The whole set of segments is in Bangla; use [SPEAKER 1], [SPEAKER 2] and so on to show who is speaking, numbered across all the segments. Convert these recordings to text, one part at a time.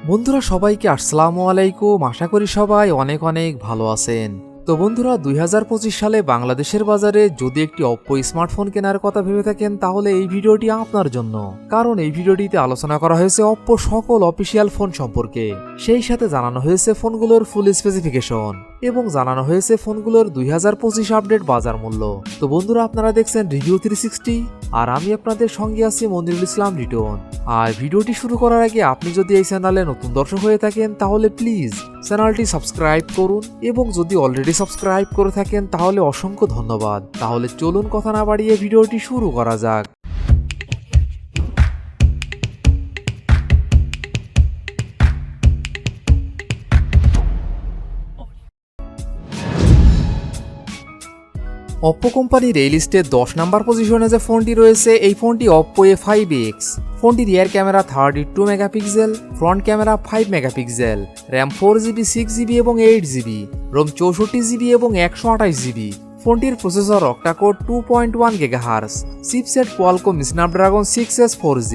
[SPEAKER 1] বন্ধুরা সবাইকে আসসালামু আলাইকুম। আশা করি সবাই অনেক অনেক ভালো আছেন। তো বন্ধুরা 2025 সালে বাংলাদেশের বাজারে যদি একটি অপ্পো স্মার্টফোন কেনার কথা ভেবে থাকেন তাহলে এই ভিডিওটি আপনার জন্য, কারণ এই ভিডিওটিতে আলোচনা করা হয়েছে অপ্পো সকল অফিসিয়াল ফোন সম্পর্কে। সেই সাথে জানানো হয়েছে ফোনগুলোর ফুল স্পেসিফিকেশন এবং জানানো হয়েছে ফোনগুলোর 2025 আপডেট বাজার মূল্য। তো বন্ধুরা আপনারা দেখছেন রিভিউ 360 আর আমি আপনাদের সঙ্গে আছি মনিরুল ইসলাম রিটন। আর ভিডিওটি শুরু করার আগে আপনি যদি এই চ্যানেলে নতুন দর্শক হয়ে থাকেন তাহলে প্লিজ চ্যানেলটি সাবস্ক্রাইব করুন এবং যদি অলরেডি সাবস্ক্রাইব করে থাকেন তাহলে অসংখ্য ধন্যবাদ। তাহলে চলুন কথা না বাড়িয়ে ভিডিওটি শুরু করা যাক। অপ্পো কোম্পানির এই লিস্টে 10 নম্বর পজিশনে যে ফোনটি রয়েছে এই ফোনটি অপ্পো A5x। ফোনটির rear camera 32 megapixel, front camera 5 megapixel, RAM 4GB, 6GB এবং 8GB, রোম 64GB এবং 128GB। ফোনটির processor octa core 2.1 GHz, chipset Qualcomm Snapdragon 6S 4G,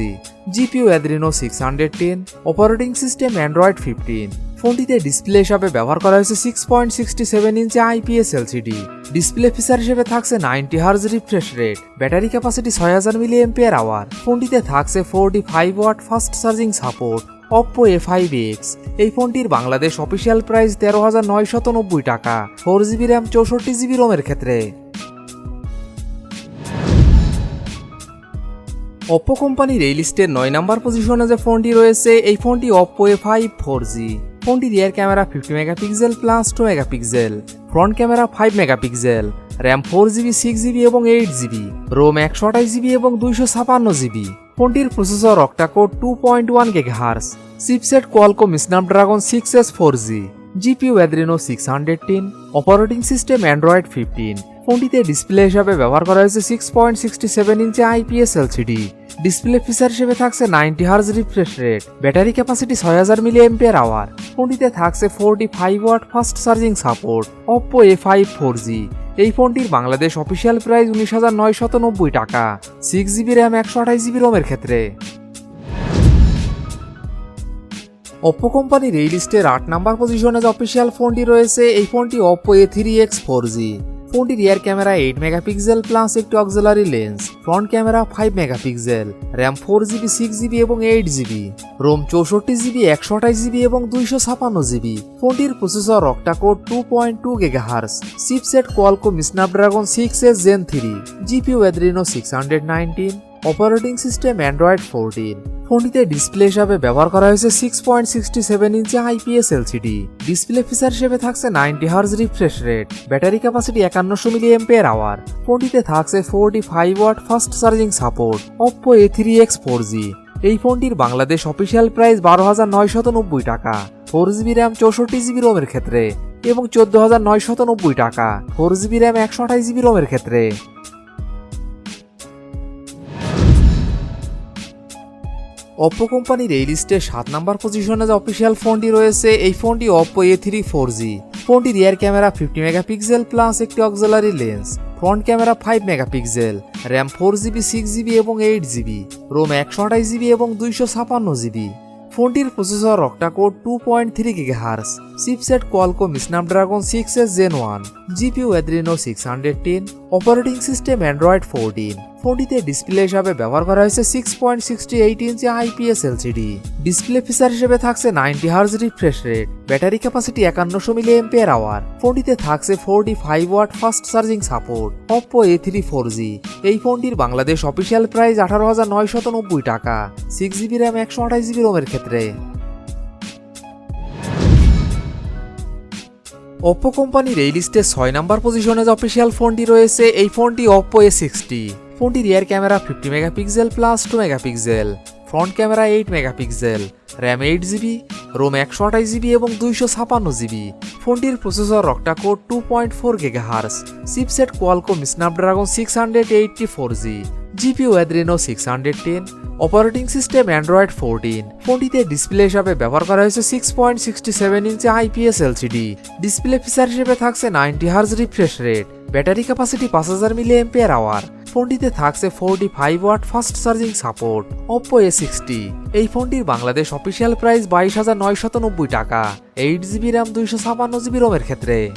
[SPEAKER 1] GPU Adreno 610, operating system Android 15। ফোনটিতে ডিসপ্লে হিসাবে ব্যবহার করা হয়েছে 6.67 inch IPS LCD। Display feature হিসেবে থাকছে 90 Hz refresh rate, battery capacity 6000 mAh। ফোনটিতে থাকছে 45 watt fast charging support. Oppo A5x এই ফোনটির বাংলাদেশ অফিসিয়াল প্রাইস 13,990 টাকা, 4GB র্যাম 64GB রোমের ক্ষেত্রে। অপ্পো কোম্পানির এই লিস্টের 9 নম্বর পজিশনে যে ফোনটি রয়েছে এই ফোনটি অপ্পো A5 4G। ফোনটির rear camera 50 megapixel plus 2 megapixel, front camera 5 megapixel, RAM 4GB, 6GB এবং 8GB, রোম 128GB এবং 256GB। ফোনটির processor octa core 2.1 GHz, chipset Qualcomm Snapdragon 6S 4G, GPU Adreno 610, operating system Android 15। ফোনটিতে ডিসপ্লে হিসাবে ব্যবহার করা হয়েছে 6.67 inch IPS LCD। Display feature হিসেবে থাকছে 90 Hz refresh rate, battery capacity 6000 mAh। ফোনটিতে থাকছে 45 watt fast charging support. Oppo A5 4G এই ফোনটির বাংলাদেশ অফিসিয়াল প্রাইস 19,990 টাকা, 6GB র্যাম 128GB রোমের ক্ষেত্রে। অপ্পো কোম্পানির এই লিস্টের 8 নম্বর পজিশনে যে অফিসিয়াল ফোনটি রয়েছে এই ফোনটি অপ্পো A3x 4G। ফোনটির রিয়ার ক্যামেরা 8 মেগাপিক্সেল প্লাস একটি auxiliary lens, front camera 5 megapixel, RAM 4GB, 6GB এবং 8GB, রোম 64GB, 128GB এবং 256GB। ফোনটির processor octa core 2.2 GHz, chipset Qualcomm Snapdragon 6S Gen 3, GPU Adreno 619, operating system Android 14। ফোনটিতে ডিসপ্লে হিসাবে ব্যবহার করা হয়েছে 6.67 inch IPS LCD। Display feature হিসেবে থাকছে 90 Hz refresh rate, battery capacity 5100 mAh। ফোনটিতে থাকছে 45 watt fast charging support. Oppo A3x 4G এই ফোনটির বাংলাদেশ অফিসিয়াল প্রাইস 12,990 টাকা, 4GB র্যাম 64GB রোমের ক্ষেত্রে এবং 14,990 টাকা, 4GB র্যাম 128GB রোমের ক্ষেত্রে। অপ্পো কোম্পানির এই লিস্টে 7 নম্বর পজিশনে যে অফিসিয়াল ফোনটি রয়েছে এই ফোনটি অপ্পো A3 4G। ফোনটির রিয়ার ক্যামেরা 50 মেগাপিক্সেল প্লাস একটি auxiliary lens, front camera 5 megapixel, RAM 4GB, 6GB এবং 8GB, রোম 128GB এবং 256GB। ফোনটির processor octa core 2.3 GHz, chipset Qualcomm Snapdragon 6S Gen 1, GPU Adreno 610, operating system Android 14। ফোনটিতে ডিসপ্লে হিসাবে ব্যবহার করা হয়েছে 6.68 inch IPS LCD। Display feature হিসেবে থাকছে 90 Hz refresh rate, battery capacity 5100 mAh। ফোনটিতে থাকছে 45 watt fast charging support. Oppo A3 4G এই ফোনটির বাংলাদেশ অফিসিয়াল প্রাইস 18,990 টাকা, 6GB র্যাম 128GB রোমের ক্ষেত্রে। অপ্পো কোম্পানির এই লিস্টে 6 নম্বর পজিশনে যে অফিসিয়াল ফোনটি রয়েছে এই ফোনটি অপ্পো A60। ফোনটির rear camera 50 megapixel plus 2 megapixel, front camera 8 megapixel, RAM 8GB, ROM 128GB এবং 256GB। ফোনটির processor octa core 2.4 GHz, chipset Qualcomm Snapdragon 680 4G, GPU Adreno 610, operating system Android 14। ফোনটিতে ডিসপ্লে হিসাবে ব্যবহার করা হয়েছে 6.67 inch IPS LCD। Display feature হিসেবে থাকছে 90 Hz refresh rate, battery capacity 5000 mAh। ফোনটিতে থাকছে 45 watt fast charging support. Oppo A60 এই ফোনটির বাংলাদেশ অফিসিয়াল প্রাইস 22,990 টাকা। 8GB র্যাম 256GB রোমের ক্ষেত্রে।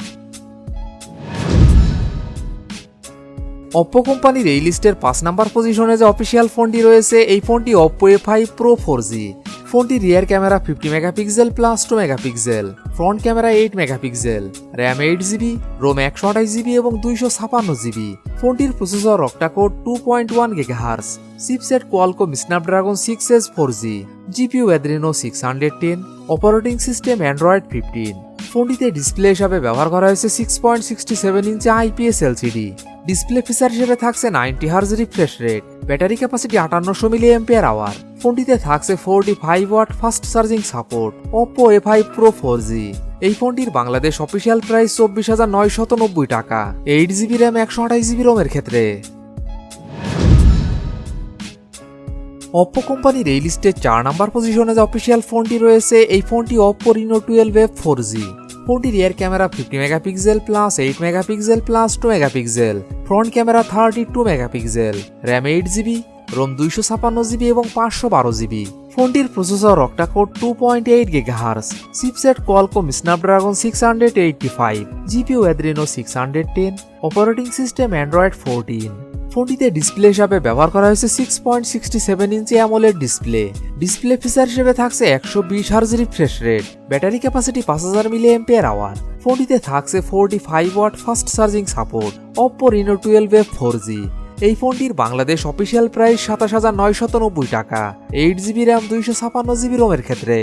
[SPEAKER 1] Oppo কোম্পানির এই লিস্টের 5 নাম্বার পজিশনে যে অফিসিয়াল ফোনটি রয়েছে এই ফোনটি Oppo A5 Pro 4G। ফোনটির rear camera 50 megapixel plus 2 megapixel, front camera 8 megapixel, RAM 8GB, ROM 128GB এবং 256GB। ফোনটির processor octa core 2.1 GHz, chipset Qualcomm Snapdragon 6S 4G, GPU Adreno 610, operating system Android 15। ফোনটিতে ডিসপ্লে হিসাবে ব্যবহার করা হয়েছে 6.67 inch IPS LCD। Display feature হিসেবে থাকছে 90 Hz refresh rate, battery capacity 5800 mAh। ফোনটিতে থাকছে 45 watt fast charging support. Oppo A5 Pro 4G এই ফোনটির বাংলাদেশ অফিসিয়াল প্রাইস 24,990 টাকা। 8GB র্যাম 128GB রোমের ক্ষেত্রে। Oppo কোম্পানির এই লিস্টে 4 নাম্বার পজিশনে যে অফিসিয়াল ফোনটি রয়েছে এই ফোনটি Oppo Reno12 F 4G। ফোনটির rear camera 50 megapixel plus 8 megapixel plus 2 megapixel, front camera 32 megapixel, RAM 8GB, ROM 256GB এবং 512GB। ফোনটির processor octa core 2.8 GHz, chipset Qualcomm Snapdragon 685, GPU Adreno 610, operating system Android 14। ফোনটিতে ডিসপ্লে হিসাবে ব্যবহার করা হয়েছে 6.67 inch AMOLED display. Display feature হিসেবে থাকছে 120 Hz refresh rate, battery capacity 5000 mAh। ফোনটিতে থাকছে 45 watt fast charging support. Oppo Reno12 F 4G এই ফোনটির বাংলাদেশ অফিসিয়াল প্রাইস 27,990 টাকা। 8GB র্যাম 256GB রোমের ক্ষেত্রে।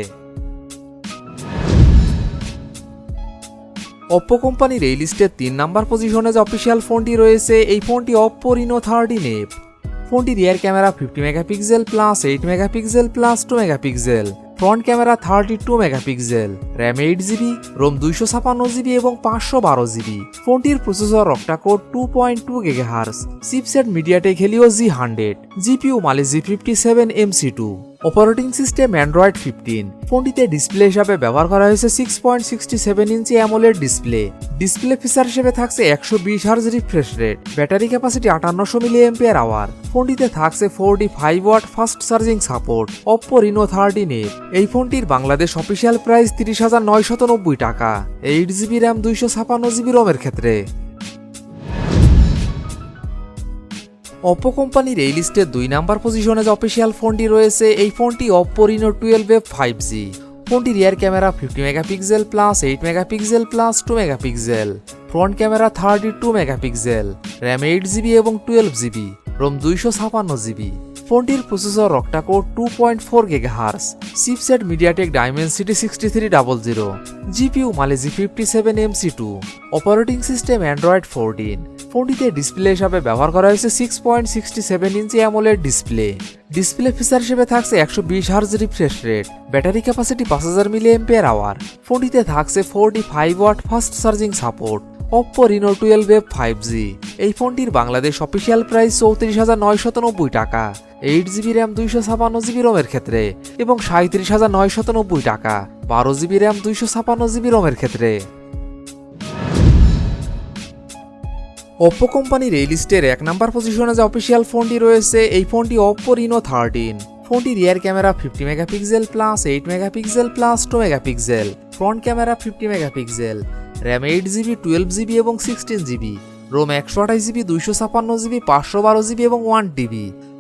[SPEAKER 1] Oppo কোম্পানির এই লিস্টের 3 নাম্বার পজিশনে যে অফিসিয়াল ফোনটি রয়েছে এই ফোনটি Oppo Reno13 F। ফোনটির rear camera 50 megapixel plus 8 megapixel plus 2 megapixel, front camera 32 megapixel, RAM 8GB, ROM 256GB এবং 512GB। ফোনটির processor octa core 2.2 GHz, chipset MediaTek Helio G100, GPU Mali G57 MC2, operating system Android 15। ফোনটিতে ডিসপ্লে হিসাবে ব্যবহার করা হয়েছে 6.67 inch AMOLED display. Display feature হিসেবে থাকছে 120 Hz refresh rate, battery capacity 5800 mAh। ফোনটিতে থাকছে 45 watt fast charging support. Oppo Reno13 F এই ফোনটির বাংলাদেশ অফিসিয়াল প্রাইস 30,990 টাকা। 8GB র্যাম 256GB রোমের ক্ষেত্রে। Oppo কোম্পানির এই লিস্টের 2 নাম্বার পজিশনে যে অফিসিয়াল ফোনটি রয়েছে এই ফোনটি Oppo Reno12 F 5G। ফোনটির rear camera 50 megapixel plus 8 megapixel plus 2 megapixel, front camera 32 megapixel, RAM 8GB এবং 12GB, রোম 256GB। ফোনটির processor octa core 2.4 GHz, chipset MediaTek Dimensity 6300, GPU Mali G57 MC2, operating system Android 14। ফোনটিতে ডিসপ্লে হিসাবে ব্যবহার করা হয়েছে 6.67 inch AMOLED display. Display feature হিসেবে থাকছে 120 Hz refresh rate, battery capacity 5000 mAh। ফোনটিতে থাকছে 45 watt fast charging support. Oppo Reno12 F 5G এই ফোনটির বাংলাদেশ অফিসিয়াল প্রাইস 34,990 টাকা। 8GB র্যাম 256GB রোমের ক্ষেত্রে এবং 37,990 টাকা। 12GB র্যাম 256GB রোমের ক্ষেত্রে। Oppo কোম্পানির এই লিস্টের 1 নাম্বার পজিশনে যে অফিসিয়াল ফোনটি রয়েছে এই ফোনটি Oppo Reno13। ফোনটির rear camera 50 megapixel plus 8 megapixel plus 2 megapixel, front camera 50 megapixel, RAM 8GB, 12GB এবং 16GB, Rome 128GB, 256GB, 512GB এবং 1TB।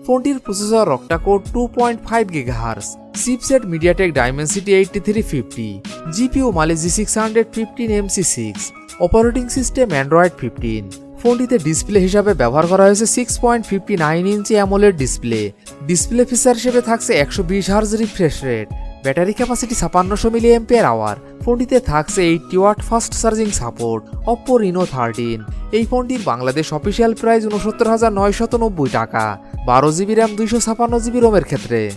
[SPEAKER 1] ফোনটির processor octa core 2.5 GHz, chipset MediaTek Dimensity 8350, GPU Mali G615 MC6, operating system Android 15। ফোনটিতে ডিসপ্লে হিসাবে ব্যবহার করা হয়েছে 6.59 inch AMOLED display. Display feature হিসেবে থাকছে 120 Hz refresh rate, battery capacity 5600 mAh। ফোনটিতে থাকছে 80 watt fast charging support. Oppo Reno13 এই ফোনটির বাংলাদেশ অফিসিয়াল প্রাইস 69,990 টাকা। 12GB র্যাম 256GB রোমের ক্ষেত্রে।